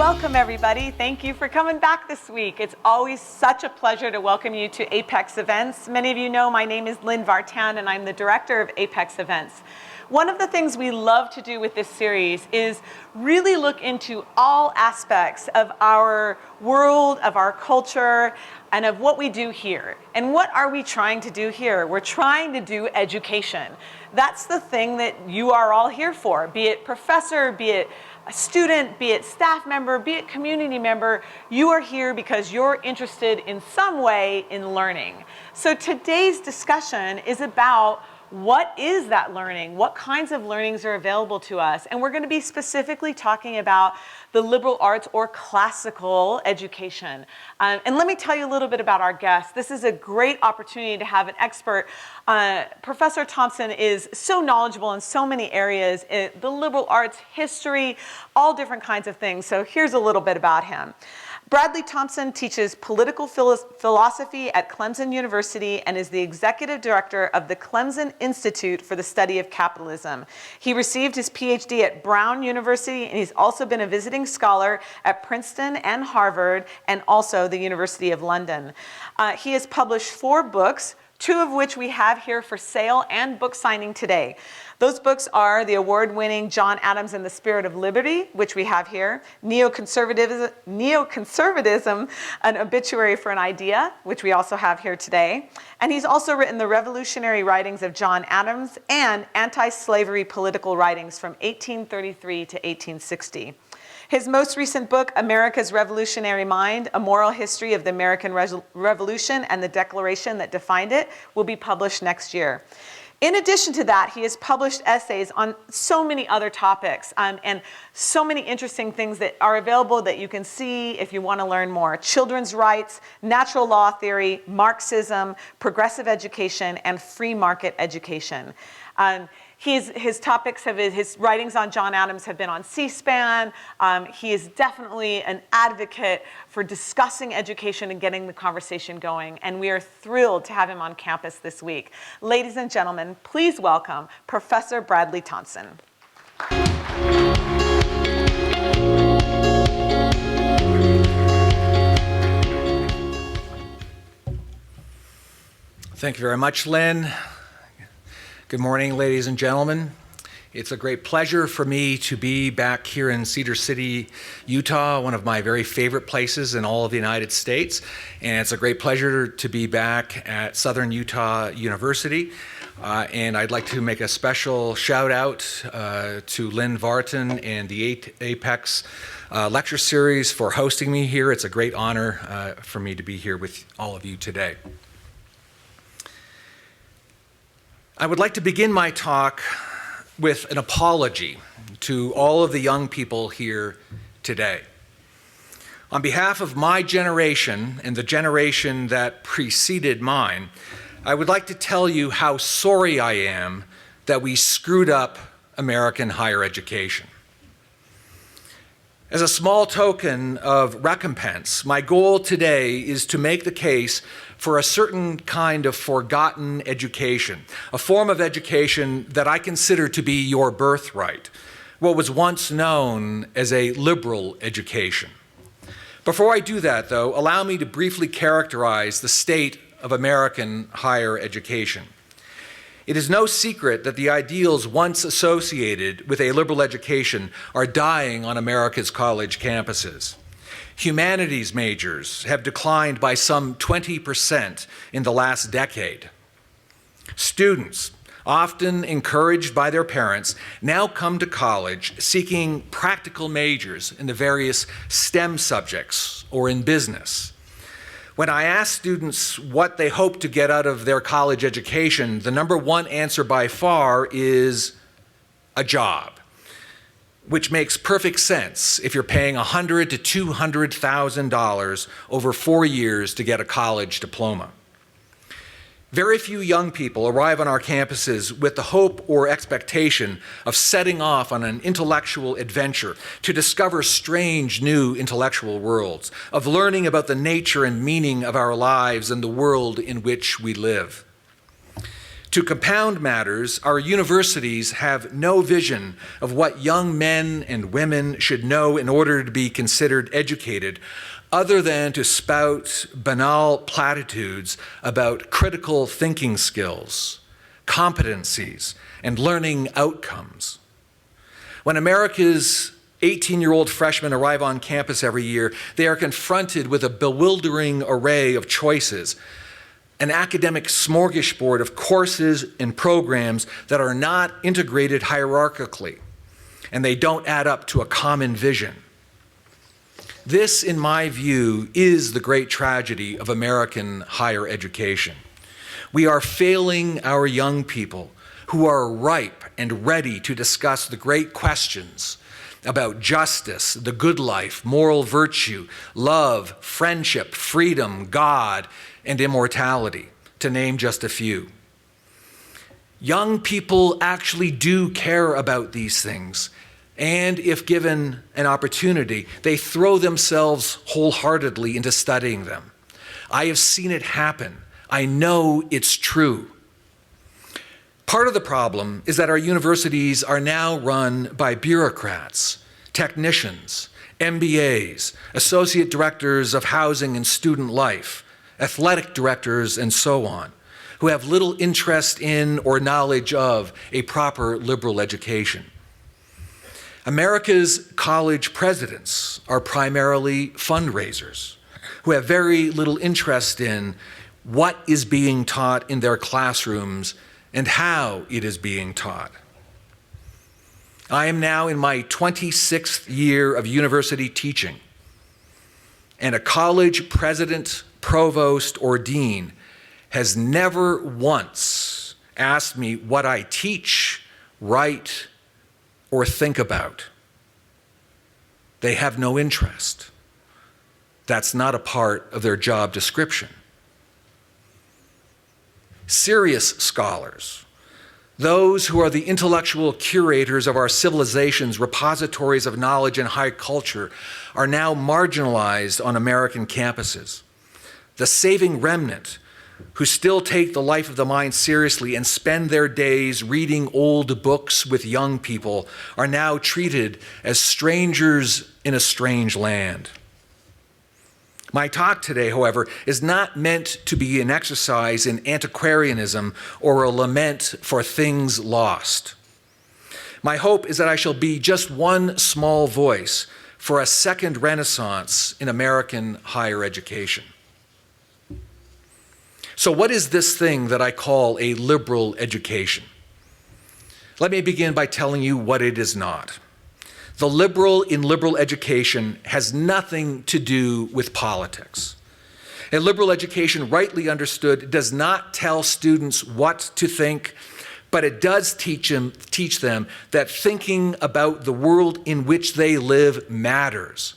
Welcome, everybody. Thank you for coming back this week. It's always such a pleasure to welcome you to APEX events. Many of you know my name is Lynn Vartan, and I'm the director of APEX events. One of the things we love to do with this series is really look into all aspects of our world, of our culture, and of what we do here. And what are we trying to do here? We're trying to do education. That's the thing that you are all here for, be it professor, be it a student, be it staff member, be it community member. You are here because you're interested in some way in learning. So today's discussion is about what is that learning? What kinds of learnings are available to us? And we're going to be specifically talking about the liberal arts or classical education. And let me tell you a little bit about our guest. This is a great opportunity to have an expert. Professor Thompson is so knowledgeable in so many areas, the liberal arts, history, all different kinds of things. So here's a little bit about him. Bradley Thompson teaches political philosophy at Clemson University and is the executive director of the Clemson Institute for the Study of Capitalism. He received his Ph.D. at Brown University, and he's also been a visiting scholar at Princeton and Harvard, and also the University of London. He has published 4 books, 2 of which we have here for sale and book signing today. Those books are the award-winning John Adams and the Spirit of Liberty, which we have here, Neoconservatism, an Obituary for an Idea, which we also have here today. And he's also written the revolutionary writings of John Adams and anti-slavery political writings from 1833 to 1860. His most recent book, America's Revolutionary Mind, A Moral History of the American Revolution and the Declaration that Defined It, will be published next year. In addition to that, he has published essays on so many other topics and so many interesting things that are available that you can see if you want to learn more. Children's rights, natural law theory, Marxism, progressive education, and free market education. His writings on John Adams have been on C-SPAN. He is definitely an advocate for discussing education and getting the conversation going. And we are thrilled to have him on campus this week. Ladies and gentlemen, please welcome Professor Bradley Thompson. Thank you very much, Lynn. Good morning, ladies and gentlemen. It's a great pleasure for me to be back here in Cedar City, Utah, one of my very favorite places in all of the United States. And it's a great pleasure to be back at Southern Utah University. And I'd like to make a special shout out to Lynn Vartan and the APEX lecture series for hosting me here. It's a great honor for me to be here with all of you today. I would like to begin my talk with an apology to all of the young people here today. On behalf of my generation and the generation that preceded mine, I would like to tell you how sorry I am that we screwed up American higher education. As a small token of recompense, my goal today is to make the case for a certain kind of forgotten education, a form of education that I consider to be your birthright, what was once known as a liberal education. Before I do that, though, allow me to briefly characterize the state of American higher education. It is no secret that the ideals once associated with a liberal education are dying on America's college campuses. Humanities majors have declined by some 20% in the last decade. Students, often encouraged by their parents, now come to college seeking practical majors in the various STEM subjects or in business. When I ask students what they hope to get out of their college education, the number one answer by far is a job, which makes perfect sense if you're paying $100,000 to $200,000 over 4 years to get a college diploma. Very few young people arrive on our campuses with the hope or expectation of setting off on an intellectual adventure to discover strange new intellectual worlds, of learning about the nature and meaning of our lives and the world in which we live. To compound matters, our universities have no vision of what young men and women should know in order to be considered educated, other than to spout banal platitudes about critical thinking skills, competencies, and learning outcomes. When America's 18-year-old freshmen arrive on campus every year, they are confronted with a bewildering array of choices, an academic smorgasbord of courses and programs that are not integrated hierarchically, and they don't add up to a common vision. This, in my view, is the great tragedy of American higher education. We are failing our young people who are ripe and ready to discuss the great questions about justice, the good life, moral virtue, love, friendship, freedom, God, and immortality, to name just a few. Young people actually do care about these things, and if given an opportunity, they throw themselves wholeheartedly into studying them. I have seen it happen. I know it's true. Part of the problem is that our universities are now run by bureaucrats, technicians, MBAs, associate directors of housing and student life, athletic directors, and so on, who have little interest in or knowledge of a proper liberal education. America's college presidents are primarily fundraisers who have very little interest in what is being taught in their classrooms and how it is being taught. I am now in my 26th year of university teaching, and a college president, provost, or dean has never once asked me what I teach, write, or think about. They have no interest. That's not a part of their job description. Serious scholars, those who are the intellectual curators of our civilization's repositories of knowledge and high culture, are now marginalized on American campuses. The saving remnant, who still take the life of the mind seriously and spend their days reading old books with young people, are now treated as strangers in a strange land. My talk today, however, is not meant to be an exercise in antiquarianism or a lament for things lost. My hope is that I shall be just one small voice for a second renaissance in American higher education. So what is this thing that I call a liberal education? Let me begin by telling you what it is not. The liberal in liberal education has nothing to do with politics. A liberal education, rightly understood, does not tell students what to think, but it does teach them that thinking about the world in which they live matters,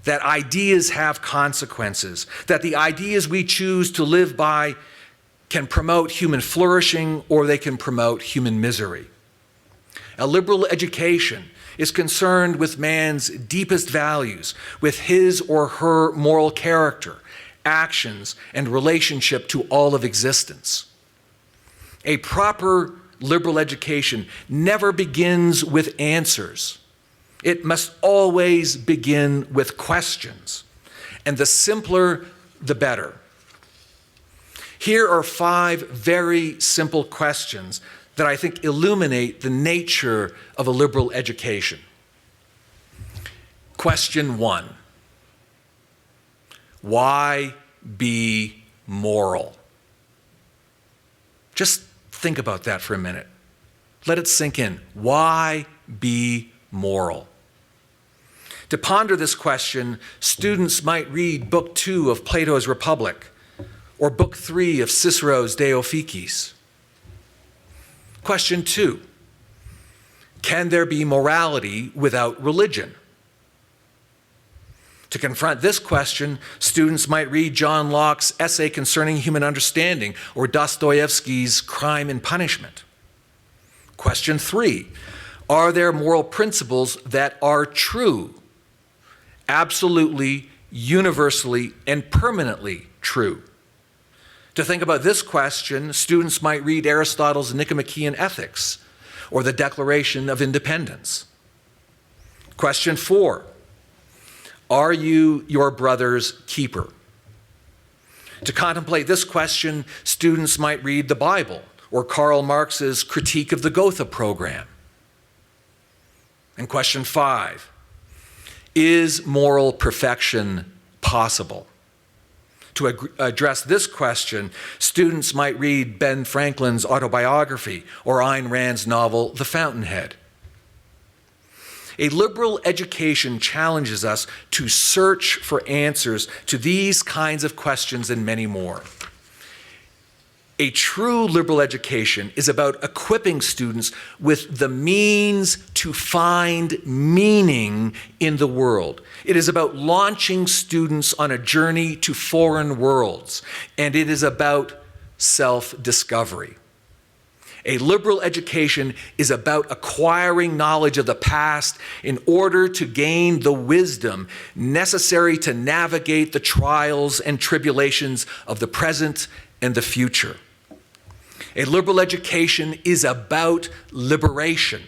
that ideas have consequences, that the ideas we choose to live by can promote human flourishing or they can promote human misery. A liberal education is concerned with man's deepest values, with his or her moral character, actions, and relationship to all of existence. A proper liberal education never begins with answers. It must always begin with questions, and the simpler, the better. Here are 5 very simple questions that I think illuminate the nature of a liberal education. Question 1, why be moral? Just think about that for a minute. Let it sink in. Why be moral? To ponder this question, students might read Book 2 of Plato's Republic or Book 3 of Cicero's De Officiis. Question 2, can there be morality without religion? To confront this question, students might read John Locke's essay concerning human understanding or Dostoevsky's Crime and Punishment. Question 3, are there moral principles that are true, absolutely, universally, and permanently true? To think about this question, students might read Aristotle's Nicomachean Ethics or the Declaration of Independence. Question 4, are you your brother's keeper? To contemplate this question, students might read the Bible or Karl Marx's Critique of the Gotha Program. And question 5, is moral perfection possible? To address this question, students might read Ben Franklin's autobiography or Ayn Rand's novel, The Fountainhead. A liberal education challenges us to search for answers to these kinds of questions and many more. A true liberal education is about equipping students with the means to find meaning in the world. It is about launching students on a journey to foreign worlds, and it is about self-discovery. A liberal education is about acquiring knowledge of the past in order to gain the wisdom necessary to navigate the trials and tribulations of the present and the future. A liberal education is about liberation,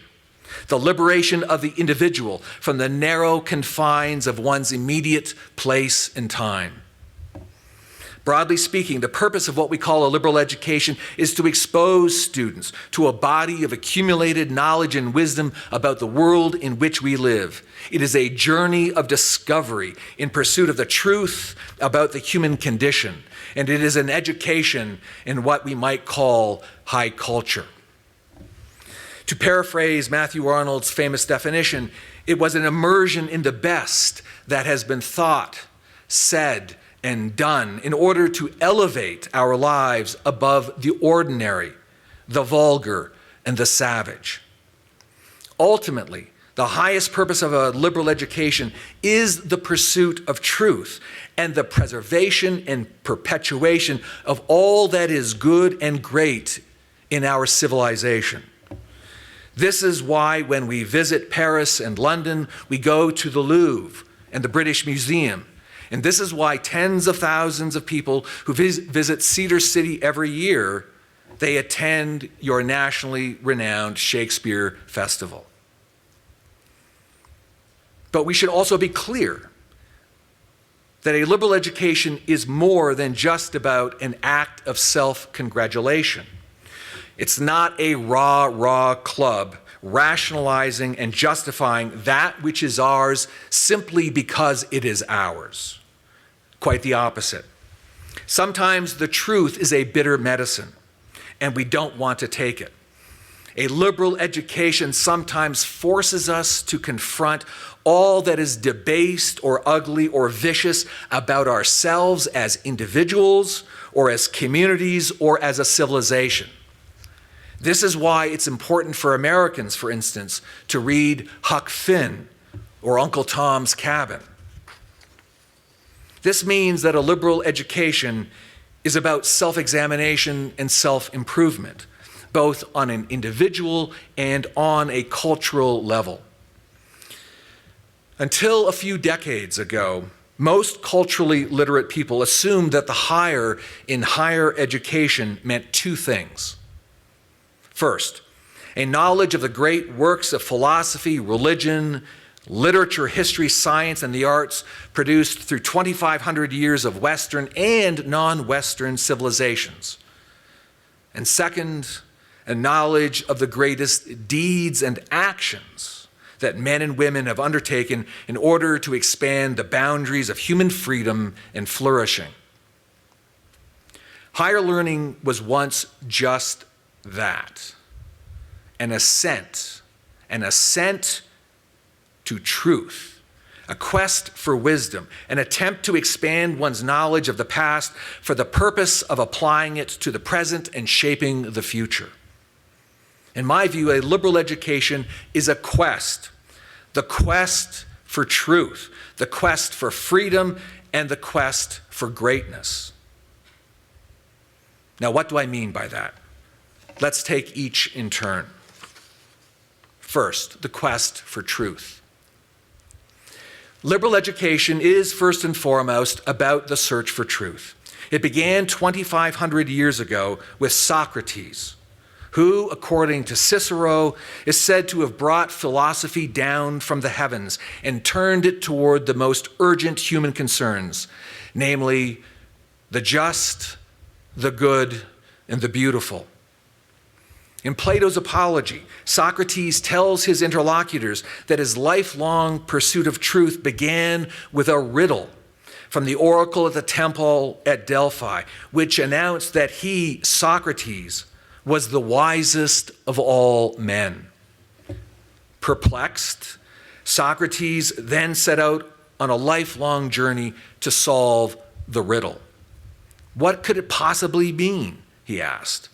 the liberation of the individual from the narrow confines of one's immediate place and time. Broadly speaking, the purpose of what we call a liberal education is to expose students to a body of accumulated knowledge and wisdom about the world in which we live. It is a journey of discovery in pursuit of the truth about the human condition, and it is an education in what we might call high culture. To paraphrase Matthew Arnold's famous definition, it was an immersion in the best that has been thought, said, and done in order to elevate our lives above the ordinary, the vulgar, and the savage. Ultimately, the highest purpose of a liberal education is the pursuit of truth and the preservation and perpetuation of all that is good and great in our civilization. This is why when we visit Paris and London, we go to the Louvre and the British Museum. And this is why tens of thousands of people who visit Cedar City every year, they attend your nationally renowned Shakespeare Festival. But we should also be clear that a liberal education is more than just about an act of self-congratulation. It's not a rah-rah club rationalizing and justifying that which is ours simply because it is ours. Quite the opposite. Sometimes the truth is a bitter medicine, and we don't want to take it. A liberal education sometimes forces us to confront all that is debased or ugly or vicious about ourselves as individuals or as communities or as a civilization. This is why it's important for Americans, for instance, to read Huck Finn or Uncle Tom's Cabin. This means that a liberal education is about self-examination and self-improvement, both on an individual and on a cultural level. Until a few decades ago, most culturally literate people assumed that the higher in higher education meant two things. First, a knowledge of the great works of philosophy, religion, literature, history, science, and the arts produced through 2,500 years of Western and non-Western civilizations. And second, a knowledge of the greatest deeds and actions that men and women have undertaken in order to expand the boundaries of human freedom and flourishing. Higher learning was once just that, an ascent to truth, a quest for wisdom, an attempt to expand one's knowledge of the past for the purpose of applying it to the present and shaping the future. In my view, a liberal education is a quest, the quest for truth, the quest for freedom, and the quest for greatness. Now, what do I mean by that? Let's take each in turn. First, the quest for truth. Liberal education is first and foremost about the search for truth. It began 2,500 years ago with Socrates, who, according to Cicero, is said to have brought philosophy down from the heavens and turned it toward the most urgent human concerns, namely the just, the good, and the beautiful. In Plato's Apology, Socrates tells his interlocutors that his lifelong pursuit of truth began with a riddle from the oracle at the temple at Delphi, which announced that he, Socrates, was the wisest of all men. Perplexed, Socrates then set out on a lifelong journey to solve the riddle. What could it possibly mean, he asked.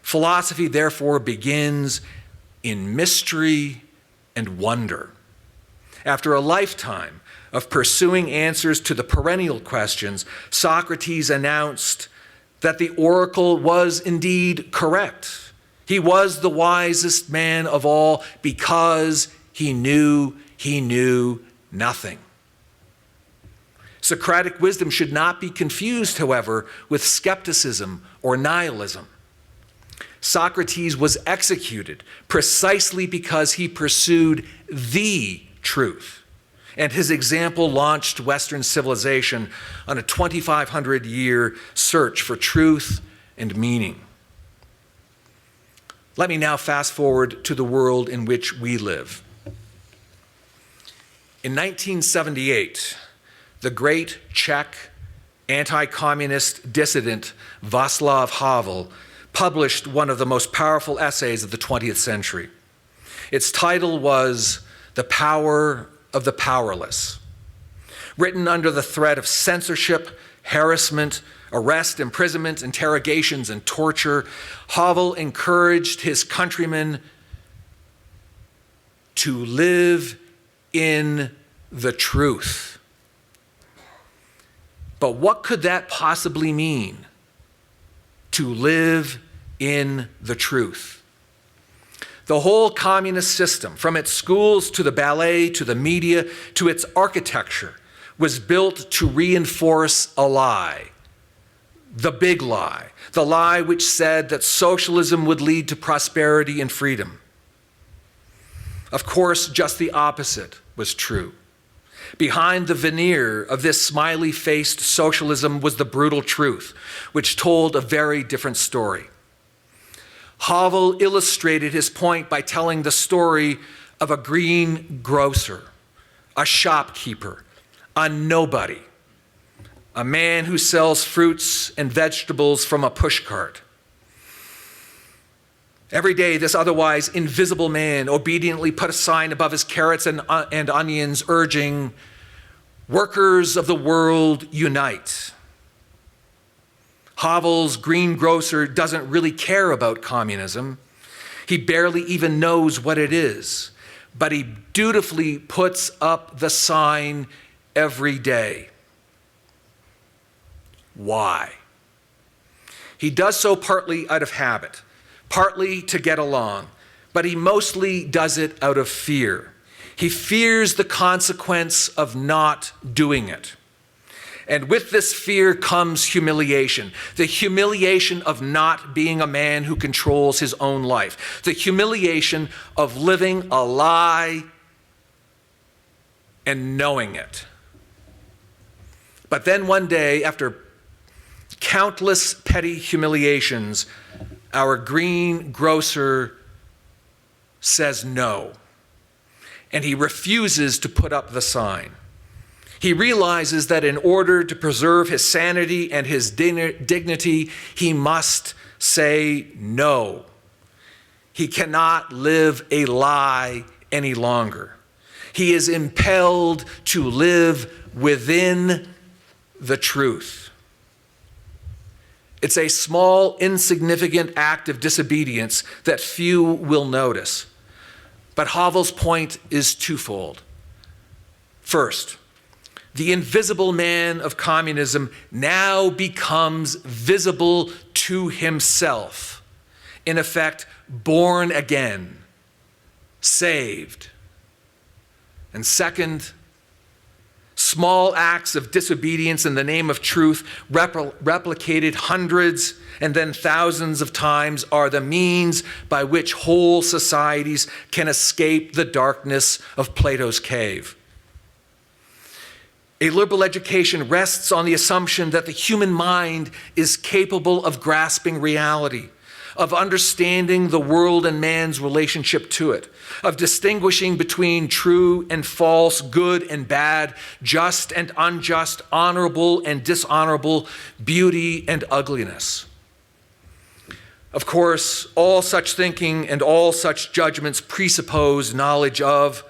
Philosophy, therefore, begins in mystery and wonder. After a lifetime of pursuing answers to the perennial questions, Socrates announced that the oracle was indeed correct. He was the wisest man of all because he knew nothing. Socratic wisdom should not be confused, however, with skepticism or nihilism. Socrates was executed precisely because he pursued the truth, and his example launched Western civilization on a 2,500-year search for truth and meaning. Let me now fast forward to the world in which we live. In 1978, the great Czech anti-communist dissident Václav Havel published one of the most powerful essays of the 20th century. Its title was The Power of the Powerless. Written under the threat of censorship, harassment, arrest, imprisonment, interrogations, and torture, Havel encouraged his countrymen to live in the truth. But what could that possibly mean? To live in the truth. The whole communist system, from its schools to the ballet, to the media, to its architecture, was built to reinforce a lie. The big lie. The lie which said that socialism would lead to prosperity and freedom. Of course, just the opposite was true. Behind the veneer of this smiley-faced socialism was the brutal truth, which told a very different story. Havel illustrated his point by telling the story of a greengrocer, a shopkeeper, a nobody, a man who sells fruits and vegetables from a pushcart. Every day, this otherwise invisible man obediently put a sign above his carrots and onions urging, "Workers of the world, unite." Havel's greengrocer doesn't really care about communism. He barely even knows what it is, but he dutifully puts up the sign every day. Why? He does so partly out of habit, partly to get along, but he mostly does it out of fear. He fears the consequence of not doing it. And with this fear comes humiliation, the humiliation of not being a man who controls his own life, the humiliation of living a lie and knowing it. But then one day, after countless petty humiliations, our greengrocer says no, and he refuses to put up the sign. He realizes that in order to preserve his sanity and his dignity, he must say no. He cannot live a lie any longer. He is impelled to live within the truth. It's a small, insignificant act of disobedience that few will notice. But Havel's point is twofold. First, the invisible man of communism now becomes visible to himself, in effect, born again, saved. And second, Small acts of disobedience in the name of truth, replicated hundreds and then thousands of times, are the means by which whole societies can escape the darkness of Plato's cave. A liberal education rests on the assumption that the human mind is capable of grasping reality, of understanding the world and man's relationship to it, of distinguishing between true and false, good and bad, just and unjust, honorable and dishonorable, beauty and ugliness. Of course, all such thinking and all such judgments presuppose knowledge of,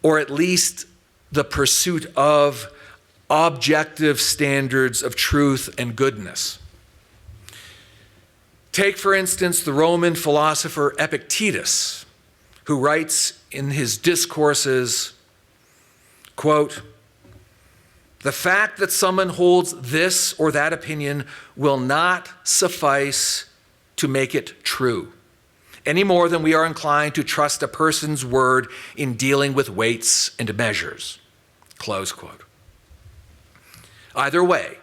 or at least the pursuit of, objective standards of truth and goodness. Take, for instance, the Roman philosopher Epictetus, who writes in his discourses, quote, "The fact that someone holds this or that opinion will not suffice to make it true, any more than we are inclined to trust a person's word in dealing with weights and measures." Close quote. Either way,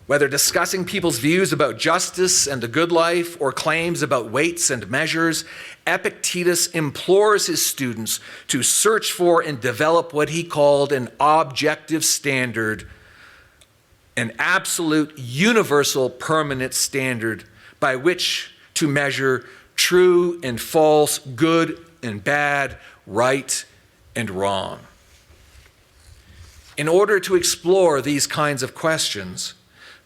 whether discussing people's views about justice and the good life or claims about weights and measures, Epictetus implores his students to search for and develop what he called an objective standard, an absolute, universal, permanent standard by which to measure true and false, good and bad, right and wrong. In order to explore these kinds of questions,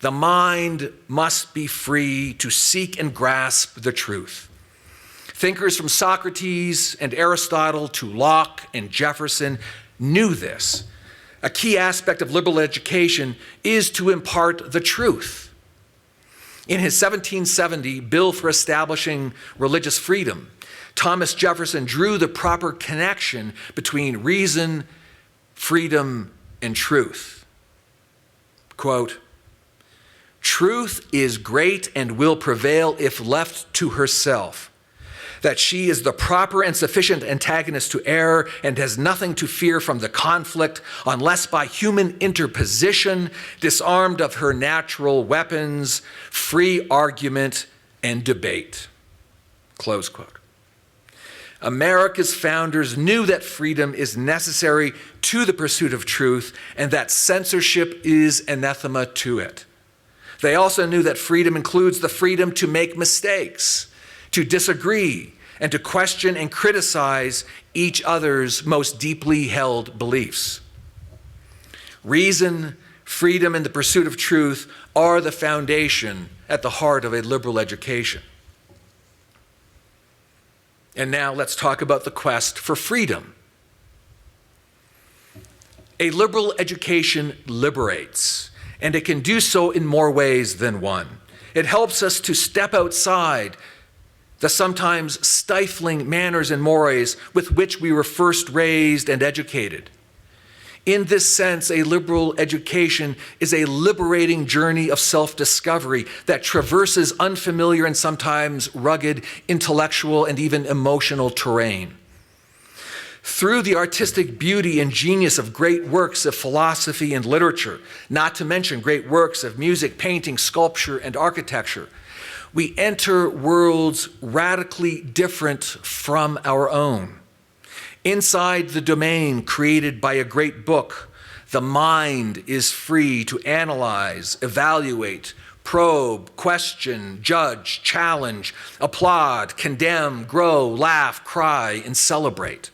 the mind must be free to seek and grasp the truth. Thinkers from Socrates and Aristotle to Locke and Jefferson knew this. A key aspect of liberal education is to impart the truth. In his 1770 Bill for Establishing Religious Freedom, Thomas Jefferson drew the proper connection between reason, freedom, and truth. Quote, "Truth is great and will prevail if left to herself, that she is the proper and sufficient antagonist to error and has nothing to fear from the conflict unless by human interposition, disarmed of her natural weapons, free argument and debate." Close quote. America's founders knew that freedom is necessary to the pursuit of truth and that censorship is anathema to it. They also knew that freedom includes the freedom to make mistakes, to disagree, and to question and criticize each other's most deeply held beliefs. Reason, freedom, and the pursuit of truth are the foundation at the heart of a liberal education. And now let's talk about the quest for freedom. A liberal education liberates, and it can do so in more ways than one. It helps us to step outside the sometimes stifling manners and mores with which we were first raised and educated. In this sense, a liberal education is a liberating journey of self-discovery that traverses unfamiliar and sometimes rugged intellectual and even emotional terrain. Through the artistic beauty and genius of great works of philosophy and literature, not to mention great works of music, painting, sculpture, and architecture, we enter worlds radically different from our own. Inside the domain created by a great book, the mind is free to analyze, evaluate, probe, question, judge, challenge, applaud, condemn, grow, laugh, cry, and celebrate.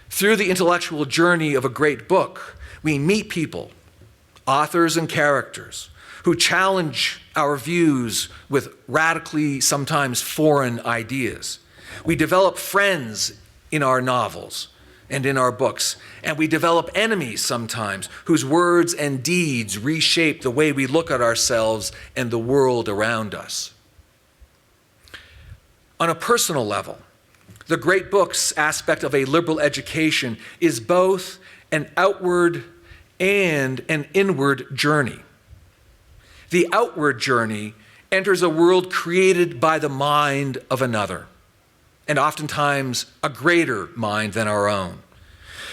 Through the intellectual journey of a great book, we meet people, authors and characters, who challenge our views with radically, sometimes foreign ideas. We develop friends in our novels and in our books, and we develop enemies sometimes whose words and deeds reshape the way we look at ourselves and the world around us. On a personal level, the great books aspect of a liberal education is both an outward and an inward journey. The outward journey enters a world created by the mind of another, and oftentimes a greater mind than our own.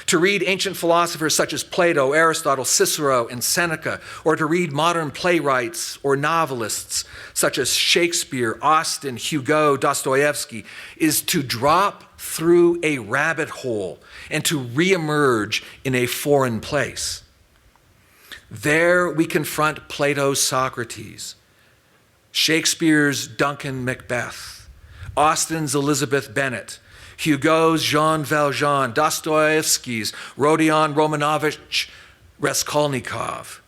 to read ancient philosophers such as Plato, Aristotle, Cicero, and Seneca, or to read modern playwrights or novelists such as Shakespeare, Austen, Hugo, Dostoevsky, is to drop through a rabbit hole and to reemerge in a foreign place. There we confront Plato's Socrates, Shakespeare's Duncan Macbeth, Austen's Elizabeth Bennet, Hugo's Jean Valjean, Dostoevsky's Rodion Romanovich Raskolnikov,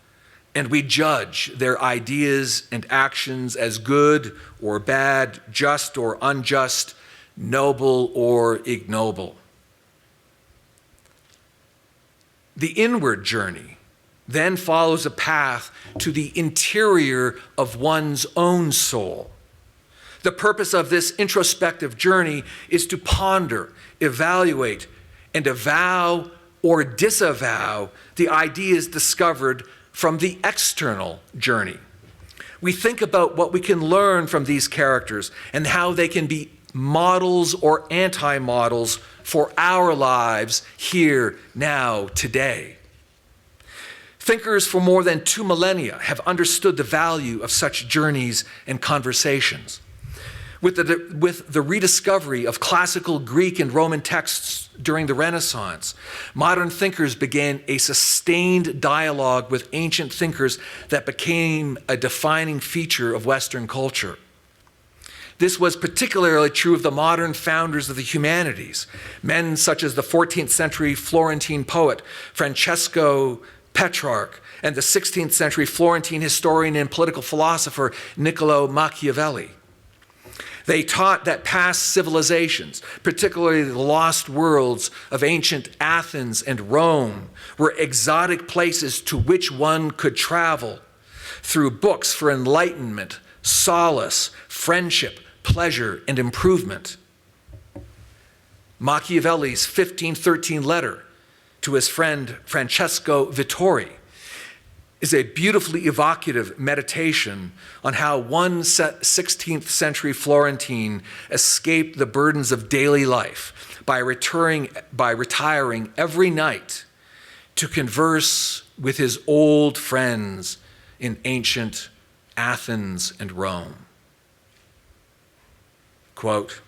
and we judge their ideas and actions as good or bad, just or unjust, noble or ignoble. The inward journey then follows a path to the interior of one's own soul. The purpose of this introspective journey is to ponder, evaluate, and avow or disavow the ideas discovered from the external journey. We think about what we can learn from these characters and how they can be models or anti-models for our lives here, now, today. Thinkers for more than 2 millennia have understood the value of such journeys and conversations. With the rediscovery of classical Greek and Roman texts during the Renaissance, modern thinkers began a sustained dialogue with ancient thinkers that became a defining feature of Western culture. This was particularly true of the modern founders of the humanities, men such as the 14th century Florentine poet Francesco Petrarch and the 16th century Florentine historian and political philosopher Niccolo Machiavelli. They taught that past civilizations, particularly the lost worlds of ancient Athens and Rome, were exotic places to which one could travel through books for enlightenment, solace, friendship, pleasure, and improvement. Machiavelli's 1513 letter to his friend Francesco Vittori is a beautifully evocative meditation on how one 16th century Florentine escaped the burdens of daily life by retiring every night to converse with his old friends in ancient Athens and Rome. Quote,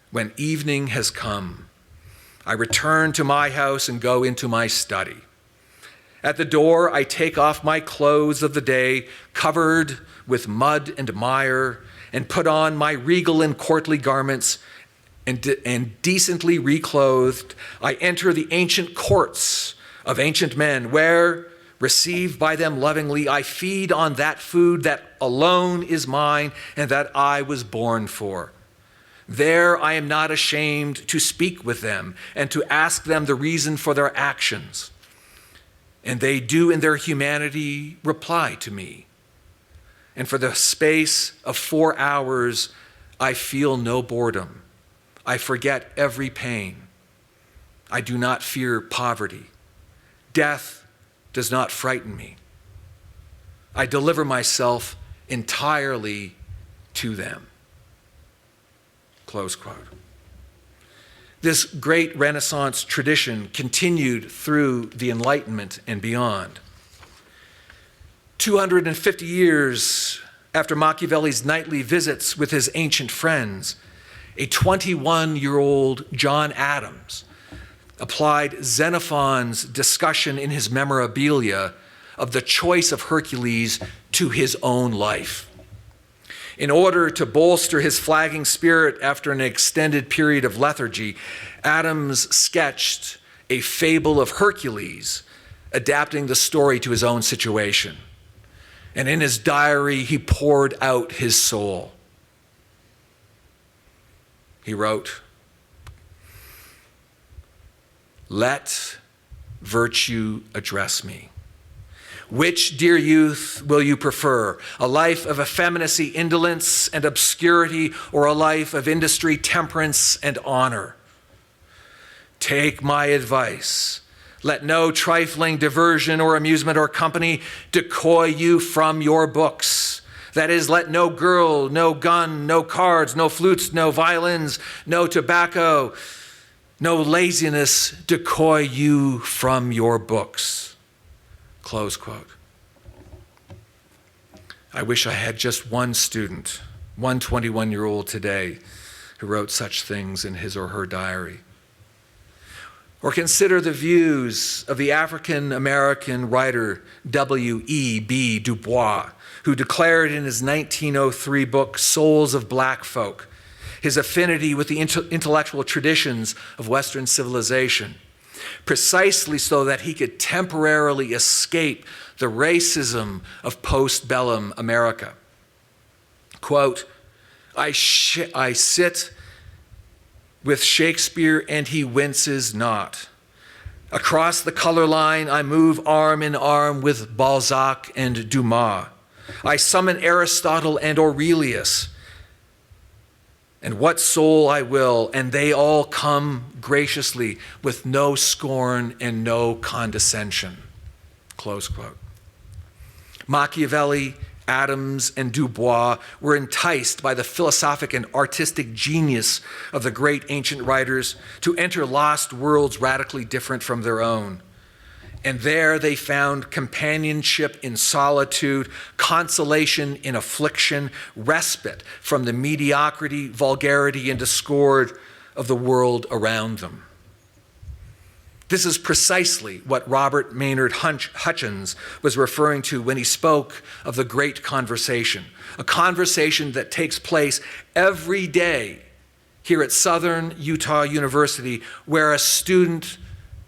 "When evening has come, I return to my house and go into my study. At the door, I take off my clothes of the day, covered with mud and mire, and put on my regal and courtly garments, and decently reclothed, I enter the ancient courts of ancient men, where, received by them lovingly, I feed on that food that alone is mine and that I was born for. There I am not ashamed to speak with them and to ask them the reason for their actions. And they do in their humanity reply to me. And for the space of 4 hours, I feel no boredom. I forget every pain. I do not fear poverty. Death does not frighten me. I deliver myself entirely to them." Close quote. This great Renaissance tradition continued through the Enlightenment and beyond. 250 years after Machiavelli's nightly visits with his ancient friends, a 21-year-old John Adams applied Xenophon's discussion in his Memorabilia of the choice of Hercules to his own life. In order to bolster his flagging spirit after an extended period of lethargy, Adams sketched a fable of Hercules, adapting the story to his own situation. And in his diary, he poured out his soul. He wrote, "Let virtue address me. Which, dear youth, will you prefer? A life of effeminacy, indolence, and obscurity, or a life of industry, temperance, and honor? Take my advice. Let no trifling diversion or amusement or company decoy you from your books. That is, let no girl, no gun, no cards, no flutes, no violins, no tobacco, no laziness decoy you from your books. Close quote. I wish I had just one student, one 21-year-old today, who wrote such things in his or her diary. Or consider the views of the African-American writer W.E.B. Du Bois, who declared in his 1903 book, Souls of Black Folk, his affinity with the intellectual traditions of Western civilization, precisely so that he could temporarily escape the racism of postbellum America. Quote, I sit with Shakespeare and he winces not. Across the color line, I move arm in arm with Balzac and Dumas. I summon Aristotle and Aurelius, and what soul I will, and they all come graciously with no scorn and no condescension. Close quote. Machiavelli, Adams, and Du Bois were enticed by the philosophic and artistic genius of the great ancient writers to enter lost worlds radically different from their own. And there they found companionship in solitude, consolation in affliction, respite from the mediocrity, vulgarity, and discord of the world around them. This is precisely what Robert Maynard Hutchins was referring to when he spoke of the great conversation, a conversation that takes place every day here at Southern Utah University, where a student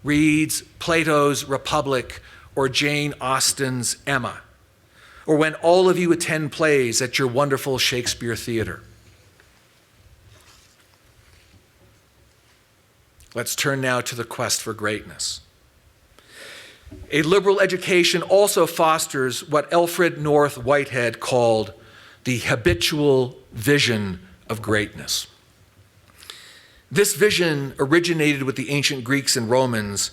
reads Plato's Republic or Jane Austen's Emma, or when all of you attend plays at your wonderful Shakespeare Theater. Let's turn now to the quest for greatness. A liberal education also fosters what Alfred North Whitehead called the habitual vision of greatness. This vision originated with the ancient Greeks and Romans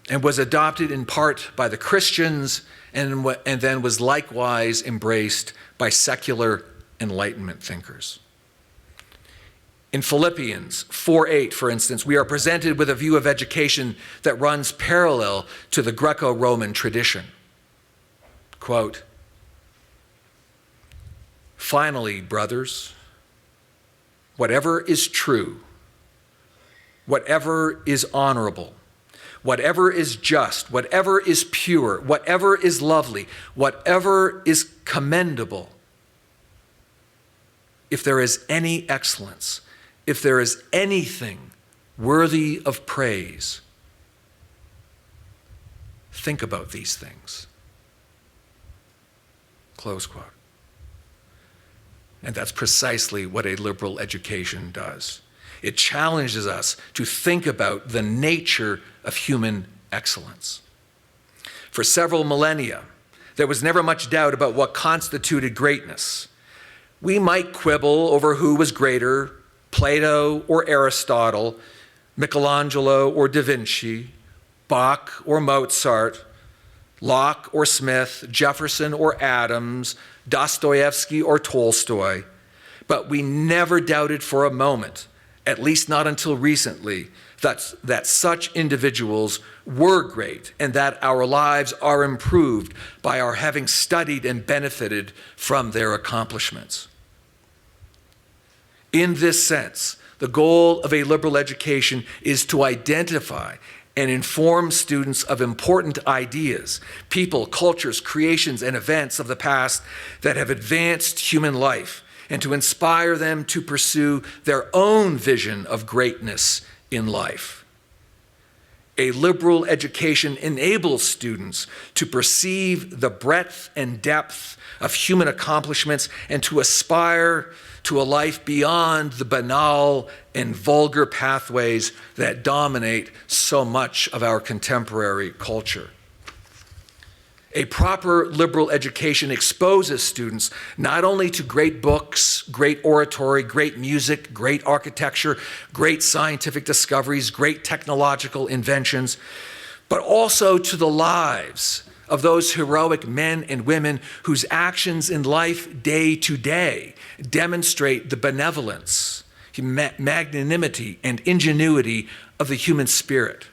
and was adopted in part by the Christians and then was likewise embraced by secular Enlightenment thinkers. In Philippians 4:8, for instance, we are presented with a view of education that runs parallel to the Greco-Roman tradition. Quote, finally, brothers, whatever is true, whatever is honorable, whatever is just, whatever is pure, whatever is lovely, whatever is commendable, if there is any excellence, if there is anything worthy of praise, think about these things. Close quote. And that's precisely what a liberal education does. It challenges us to think about the nature of human excellence. For several millennia, there was never much doubt about what constituted greatness. We might quibble over who was greater, Plato or Aristotle, Michelangelo or Da Vinci, Bach or Mozart, Locke or Smith, Jefferson or Adams, Dostoevsky or Tolstoy, but we never doubted for a moment, at least not until recently, that such individuals were great and that our lives are improved by our having studied and benefited from their accomplishments. In this sense, the goal of a liberal education is to identify and inform students of important ideas, people, cultures, creations, and events of the past that have advanced human life, and to inspire them to pursue their own vision of greatness in life. A liberal education enables students to perceive the breadth and depth of human accomplishments and to aspire to a life beyond the banal and vulgar pathways that dominate so much of our contemporary culture. A proper liberal education exposes students not only to great books, great oratory, great music, great architecture, great scientific discoveries, great technological inventions, but also to the lives of those heroic men and women whose actions in life day to day demonstrate the benevolence, magnanimity, and ingenuity of the human spirit.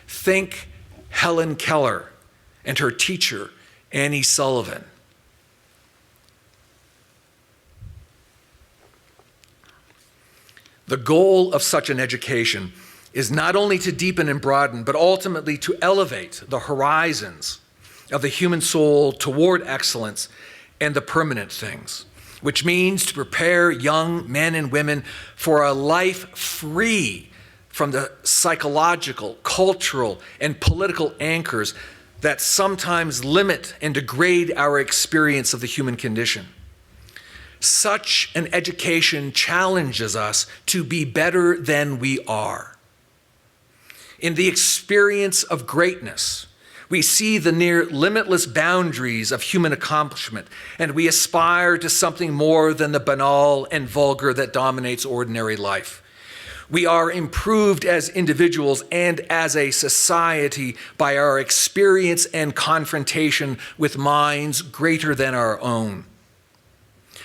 Think Helen Keller and her teacher, Annie Sullivan. The goal of such an education is not only to deepen and broaden, but ultimately to elevate the horizons of the human soul toward excellence and the permanent things, which means to prepare young men and women for a life free from the psychological, cultural, and political anchors that sometimes limit and degrade our experience of the human condition. Such an education challenges us to be better than we are. In the experience of greatness, we see the near limitless boundaries of human accomplishment, and we aspire to something more than the banal and vulgar that dominates ordinary life. We are improved as individuals and as a society by our experience and confrontation with minds greater than our own.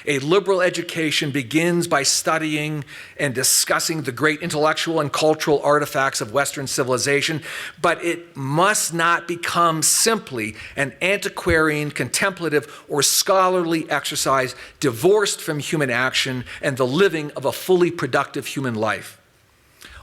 A liberal education begins by studying and discussing the great intellectual and cultural artifacts of Western civilization, but it must not become simply an antiquarian, contemplative, or scholarly exercise divorced from human action and the living of a fully productive human life.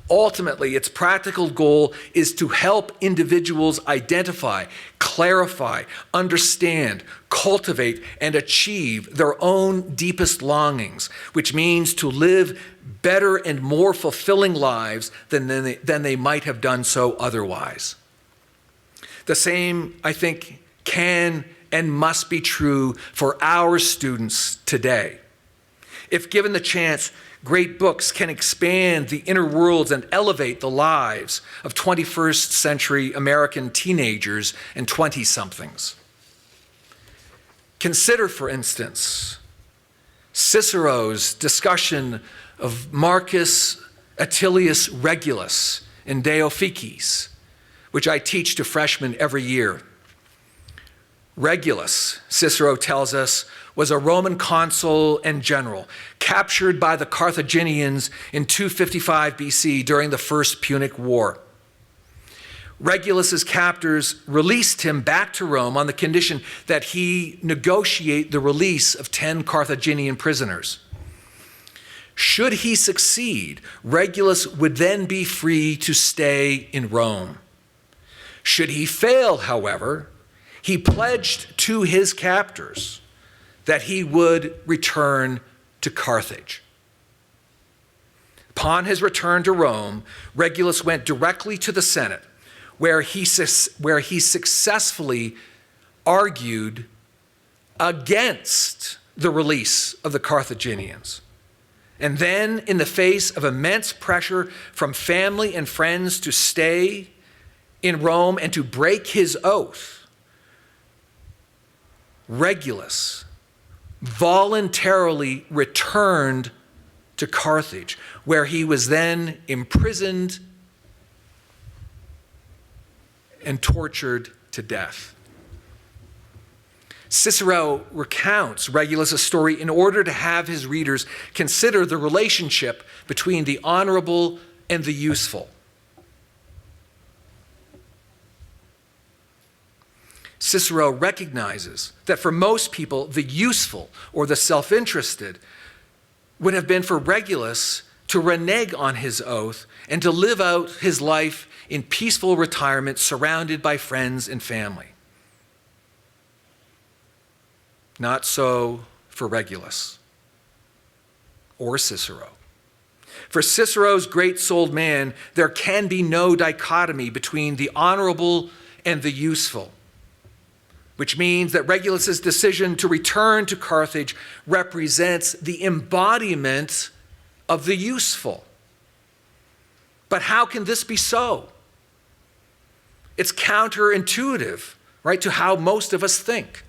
Ultimately, its practical goal is to help individuals identify, clarify, understand, cultivate, and achieve their own deepest longings, which means to live better and more fulfilling lives than they might have done so otherwise. The same, I think, can and must be true for our students today. If given the chance, great books can expand the inner worlds and elevate the lives of 21st century American teenagers and 20-somethings. Consider, for instance, Cicero's discussion of Marcus Atilius Regulus in De Officiis, which I teach to freshmen every year. Regulus, Cicero tells us, was a Roman consul and general captured by the Carthaginians in 255 BC during the First Punic War. Regulus's captors released him back to Rome on the condition that he negotiate the release of 10 Carthaginian prisoners. Should he succeed, Regulus would then be free to stay in Rome. Should he fail, however, he pledged to his captors that he would return to Carthage. Upon his return to Rome, Regulus went directly to the Senate, where he successfully argued against the release of the Carthaginians. And then, in the face of immense pressure from family and friends to stay in Rome and to break his oath, Regulus voluntarily returned to Carthage, where he was then imprisoned and tortured to death. Cicero recounts Regulus' story in order to have his readers consider the relationship between the honorable and the useful. Cicero recognizes that for most people, the useful or the self-interested would have been for Regulus to renege on his oath and to live out his life in peaceful retirement surrounded by friends and family. Not so for Regulus or Cicero. For Cicero's great-souled man, there can be no dichotomy between the honorable and the useful, which means that Regulus's decision to return to Carthage represents the embodiment of the useful. But how can this be so? It's counterintuitive, right, to how most of us think.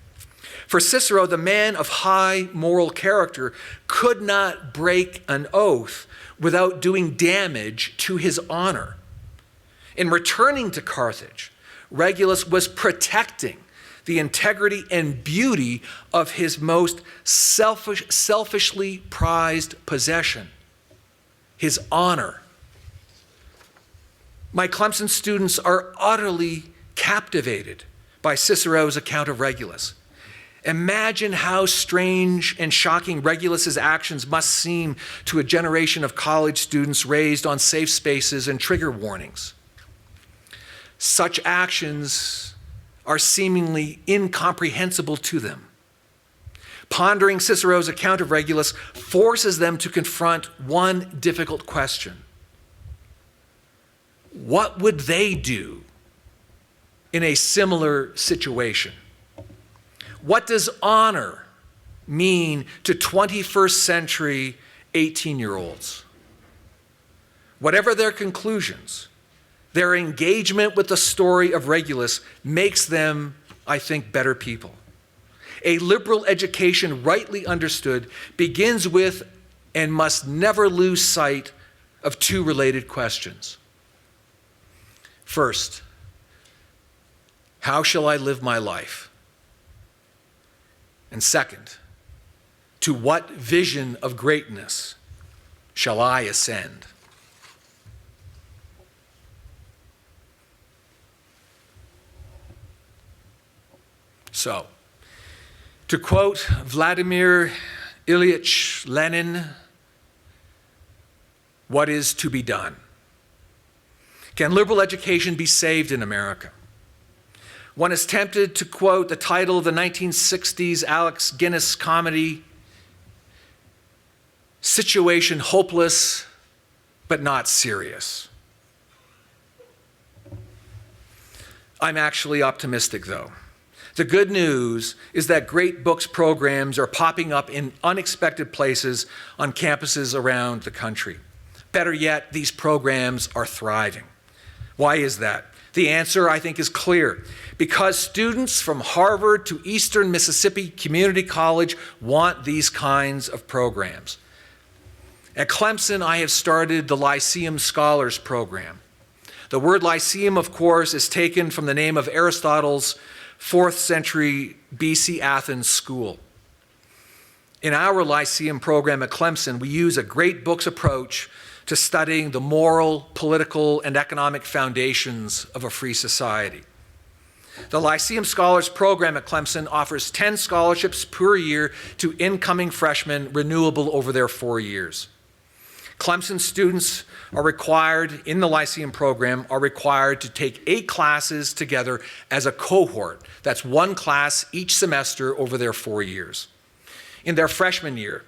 For Cicero, the man of high moral character could not break an oath without doing damage to his honor. In returning to Carthage, Regulus was protecting the integrity and beauty of his most selfishly prized possession, his honor. My Clemson students are utterly captivated by Cicero's account of Regulus. Imagine how strange and shocking Regulus's actions must seem to a generation of college students raised on safe spaces and trigger warnings. Such actions are seemingly incomprehensible to them. Pondering Cicero's account of Regulus forces them to confront one difficult question. What would they do in a similar situation? What does honor mean to 21st century 18-year-olds? Whatever their conclusions, their engagement with the story of Regulus makes them, I think, better people. A liberal education, rightly understood, begins with and must never lose sight of two related questions. First, how shall I live my life? And second, to what vision of greatness shall I ascend? So, to quote Vladimir Ilyich Lenin, what is to be done? Can liberal education be saved in America? One is tempted to quote the title of the 1960s Alex Guinness comedy, Situation Hopeless, but Not Serious. I'm actually optimistic, though. The good news is that great books programs are popping up in unexpected places on campuses around the country. Better yet, these programs are thriving. Why is that? The answer, I think, is clear. Because students from Harvard to Eastern Mississippi Community College want these kinds of programs. At Clemson, I have started the Lyceum Scholars Program. The word Lyceum, of course, is taken from the name of Aristotle's 4th century BC Athens school. In our Lyceum program at Clemson, we use a great books approach to studying the moral, political, and economic foundations of a free society. The Lyceum Scholars Program at Clemson offers 10 scholarships per year to incoming freshmen, renewable over their 4 years. Clemson students are required, in the Lyceum program, are required to take 8 classes together as a cohort. That's 1 class each semester over their 4 years. In their freshman year,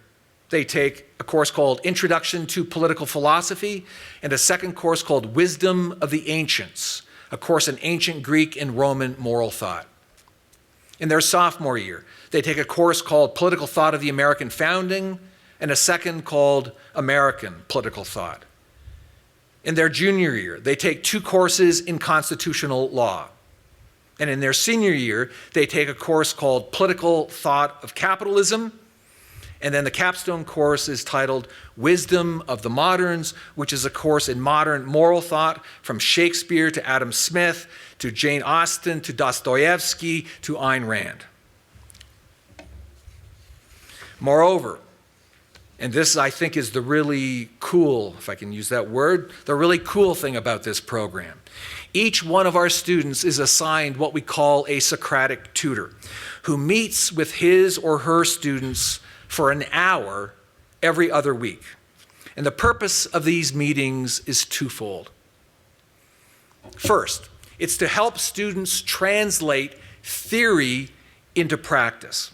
they take a course called Introduction to Political Philosophy and a second course called Wisdom of the Ancients, a course in ancient Greek and Roman moral thought. In their sophomore year, they take a course called Political Thought of the American Founding and a second called American Political Thought. In their junior year, they take 2 courses in constitutional law. And in their senior year, they take a course called Political Thought of Capitalism. And then the capstone course is titled Wisdom of the Moderns, which is a course in modern moral thought from Shakespeare to Adam Smith to Jane Austen to Dostoevsky to Ayn Rand. Moreover, and this I think is the really cool, if I can use that word, the really cool thing about this program. Each one of our students is assigned what we call a Socratic tutor, who meets with his or her students for an hour every other week. And the purpose of these meetings is twofold. First, it's to help students translate theory into practice.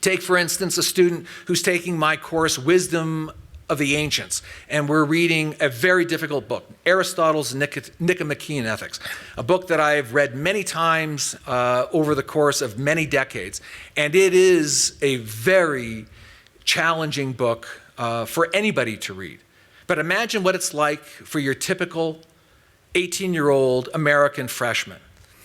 Take, for instance, a student who's taking my course, Wisdom of the Ancients, and we're reading a very difficult book, Aristotle's Nicomachean Ethics, a book that I've read many times over the course of many decades. And it is a very challenging book for anybody to read. But imagine what it's like for your typical 18-year-old American freshman.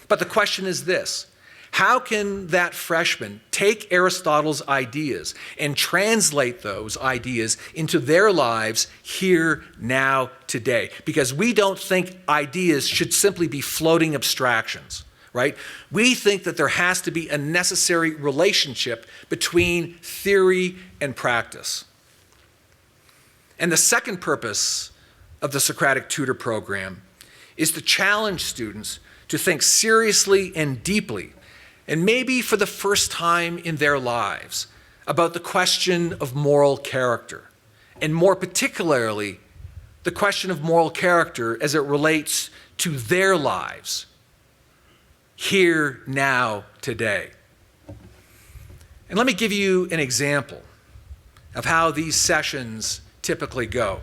But the question is this: how can that freshman take Aristotle's ideas and translate those ideas into their lives here, now, today? Because we don't think ideas should simply be floating abstractions, right? We think that there has to be a necessary relationship between theory and practice. And the second purpose of the Socratic Tutor Program is to challenge students to think seriously and deeply, and maybe for the first time in their lives, about the question of moral character, and more particularly, the question of moral character as it relates to their lives, here, now, today. And let me give you an example of how these sessions typically go.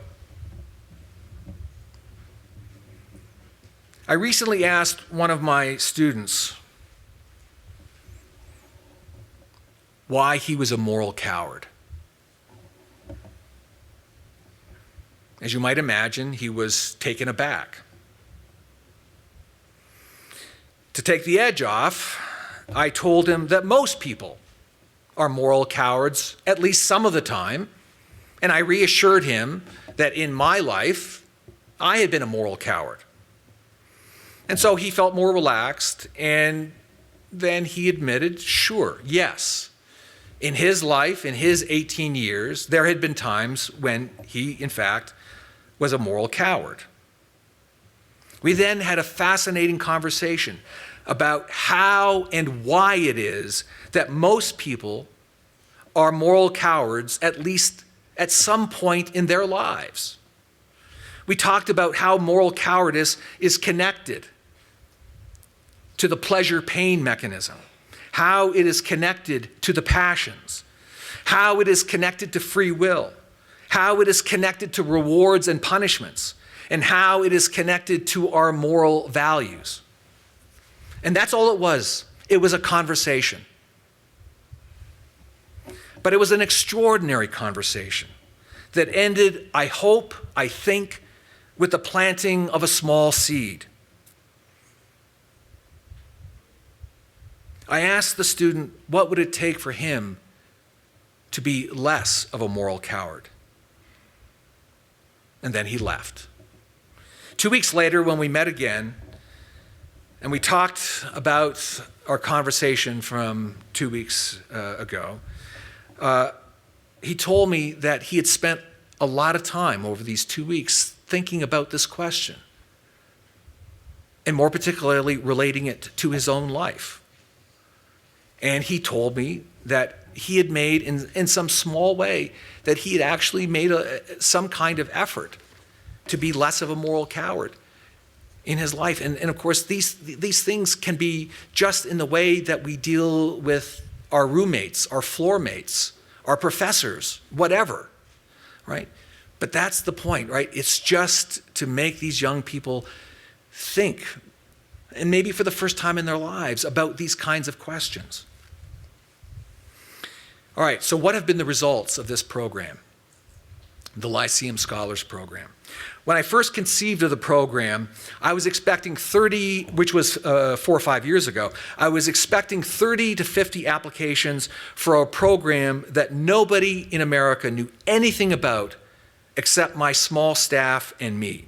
I recently asked one of my students why he was a moral coward. As you might imagine, he was taken aback. To take the edge off, I told him that most people are moral cowards at least some of the time, and I reassured him that in my life, I had been a moral coward. And so he felt more relaxed, and then he admitted, sure, yes. In his life, in his 18 years, there had been times when he, in fact, was a moral coward. We then had a fascinating conversation about how and why it is that most people are moral cowards, at least at some point in their lives. We talked about how moral cowardice is connected to the pleasure-pain mechanism, how it is connected to the passions, how it is connected to free will, how it is connected to rewards and punishments, and how it is connected to our moral values. And that's all it was. It was a conversation. But it was an extraordinary conversation that ended, I hope, I think, with the planting of a small seed. I asked the student, what would it take for him to be less of a moral coward? And then he left. 2 weeks later, when we met again, and we talked about our conversation from 2 weeks ago, he told me that he had spent a lot of time over these 2 weeks thinking about this question, and more particularly relating it to his own life. And he told me that he had made, in some small way, that he had actually made some kind of effort to be less of a moral coward in his life. And of course, these things can be just in the way that we deal with our roommates, our floor mates, our professors, whatever, right? But that's the point, right? It's just to make these young people think, and maybe for the first time in their lives, about these kinds of questions. All right, so what have been the results of this program, the Lyceum Scholars Program? When I first conceived of the program, I was expecting 30, which was 4 or 5 years ago, I was expecting 30 to 50 applications for a program that nobody in America knew anything about except my small staff and me.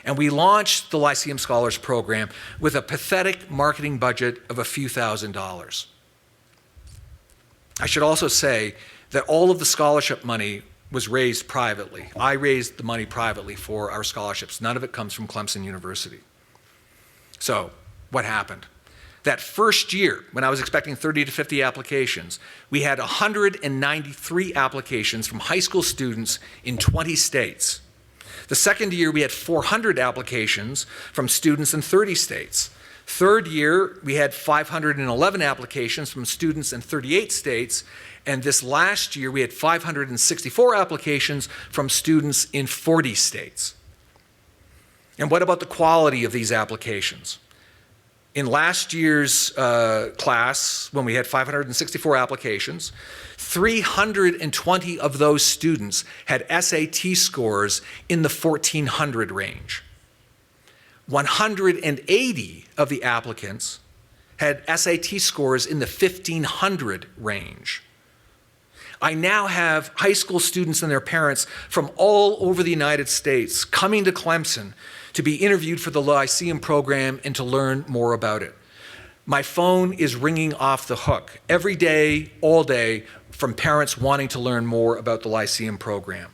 And we launched the Lyceum Scholars Program with a pathetic marketing budget of a few $1,000s. I should also say that all of the scholarship money was raised privately. I raised the money privately for our scholarships. None of it comes from Clemson University. So, what happened? That first year, when I was expecting 30 to 50 applications, we had 193 applications from high school students in 20 states. The second year, we had 400 applications from students in 30 states. Third year, we had 511 applications from students in 38 states. And this last year, we had 564 applications from students in 40 states. And what about the quality of these applications? In last year's class, when we had 564 applications, 320 of those students had SAT scores in the 1400 range. 180 of the applicants had SAT scores in the 1500 range. I now have high school students and their parents from all over the United States coming to Clemson to be interviewed for the Lyceum program and to learn more about it. My phone is ringing off the hook every day, all day, from parents wanting to learn more about the Lyceum program.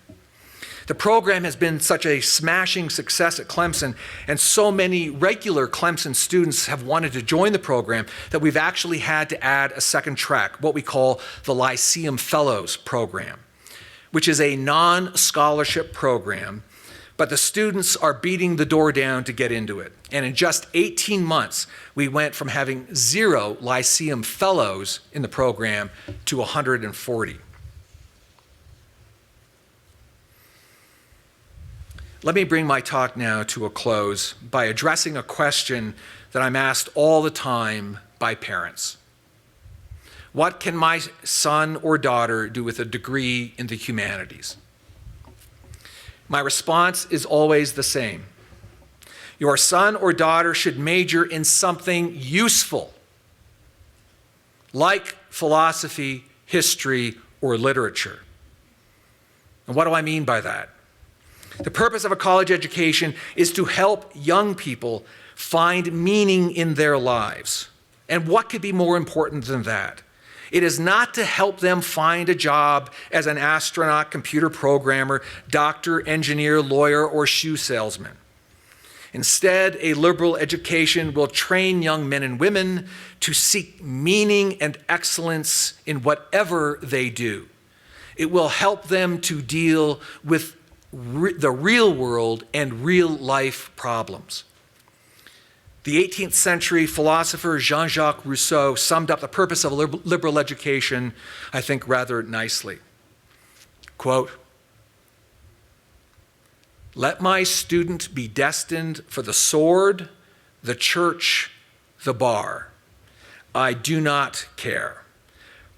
The program has been such a smashing success at Clemson, and so many regular Clemson students have wanted to join the program that we've actually had to add a second track, what we call the Lyceum Fellows program, which is a non-scholarship program, but the students are beating the door down to get into it. And in just 18 months, we went from having 0 Lyceum Fellows in the program to 140. Let me bring my talk now to a close by addressing a question that I'm asked all the time by parents. What can my son or daughter do with a degree in the humanities? My response is always the same. Your son or daughter should major in something useful, like philosophy, history, or literature. And what do I mean by that? The purpose of a college education is to help young people find meaning in their lives. And what could be more important than that? It is not to help them find a job as an astronaut, computer programmer, doctor, engineer, lawyer, or shoe salesman. Instead, a liberal education will train young men and women to seek meaning and excellence in whatever they do. It will help them to deal with the real world and real life problems. The 18th century philosopher Jean-Jacques Rousseau summed up the purpose of a liberal education, I think, rather nicely. Quote, "Let my student be destined for the sword, the church, the bar. I do not care.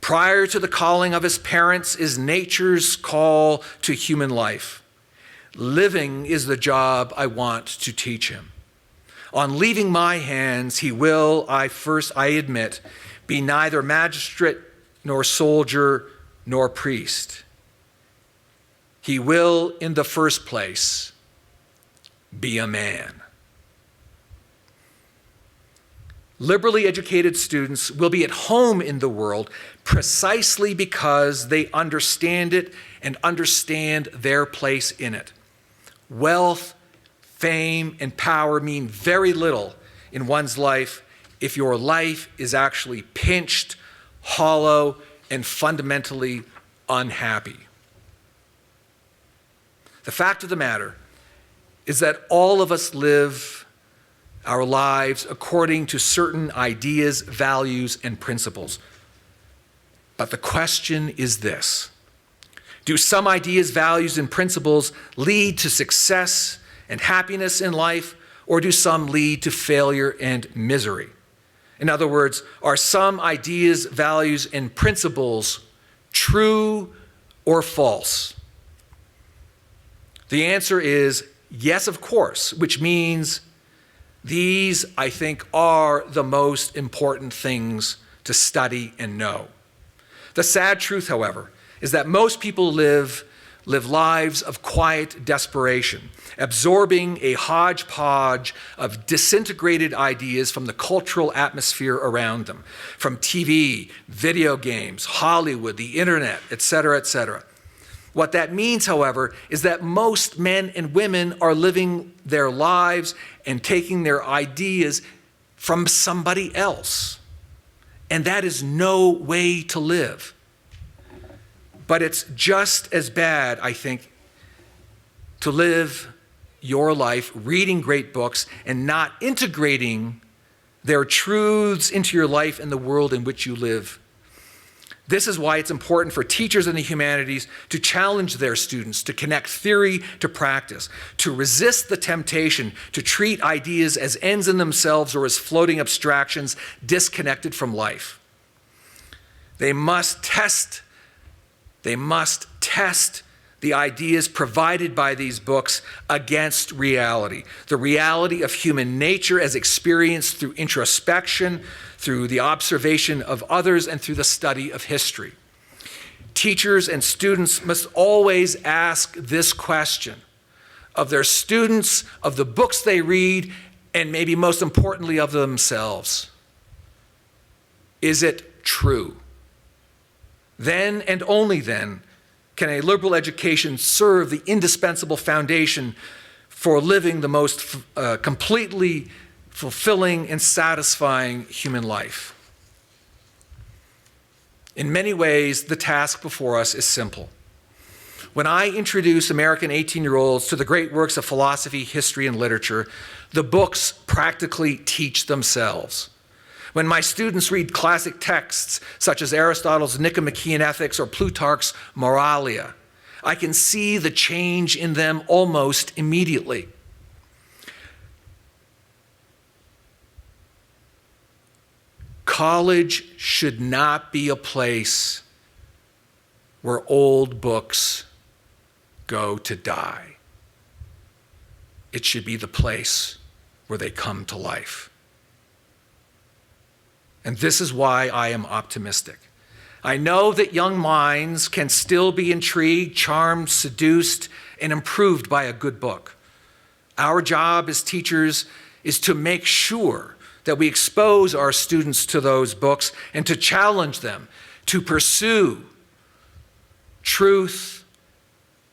Prior to the calling of his parents is nature's call to human life. Living is the job I want to teach him. On leaving my hands, he will, I admit, be neither magistrate nor soldier nor priest. He will, in the first place, be a man." Liberally educated students will be at home in the world precisely because they understand it and understand their place in it. Wealth, fame, and power mean very little in one's life if your life is actually pinched, hollow, and fundamentally unhappy. The fact of the matter is that all of us live our lives according to certain ideas, values, and principles. But the question is this: do some ideas, values, and principles lead to success and happiness in life, or do some lead to failure and misery? In other words, are some ideas, values, and principles true or false? The answer is yes, of course, which means these, I think, are the most important things to study and know. The sad truth, however, is that most people live lives of quiet desperation, absorbing a hodgepodge of disintegrated ideas from the cultural atmosphere around them, from TV, video games, Hollywood, the internet, etc., etc. What that means, however, is that most men and women are living their lives and taking their ideas from somebody else. And that is no way to live. But it's just as bad, I think, to live your life reading great books and not integrating their truths into your life and the world in which you live. This is why it's important for teachers in the humanities to challenge their students to connect theory to practice, to resist the temptation to treat ideas as ends in themselves or as floating abstractions disconnected from life. They must test the ideas provided by these books against reality, the reality of human nature as experienced through introspection, through the observation of others, and through the study of history. Teachers and students must always ask this question of their students, of the books they read, and maybe most importantly of themselves. Is it true? Then and only then can a liberal education serve the indispensable foundation for living the most completely fulfilling and satisfying human life. In many ways, the task before us is simple. When I introduce American 18-year-olds to the great works of philosophy, history, and literature, the books practically teach themselves. When my students read classic texts such as Aristotle's Nicomachean Ethics or Plutarch's Moralia, I can see the change in them almost immediately. College should not be a place where old books go to die. It should be the place where they come to life. And this is why I am optimistic. I know that young minds can still be intrigued, charmed, seduced, and improved by a good book. Our job as teachers is to make sure that we expose our students to those books and to challenge them to pursue truth,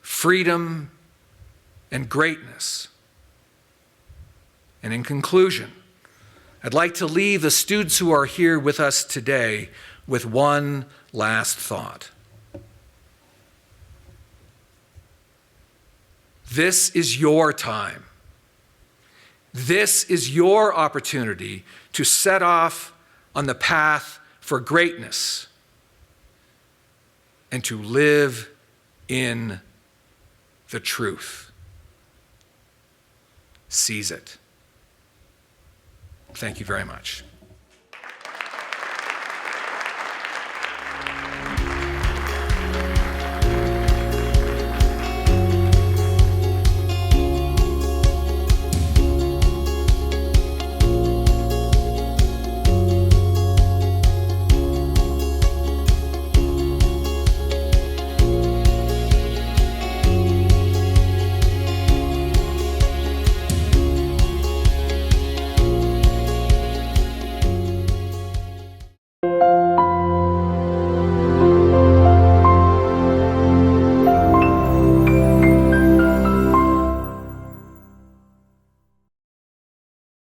freedom, and greatness. And in conclusion, I'd like to leave the students who are here with us today with one last thought. This is your time. This is your opportunity to set off on the path for greatness and to live in the truth. Seize it. Thank you very much.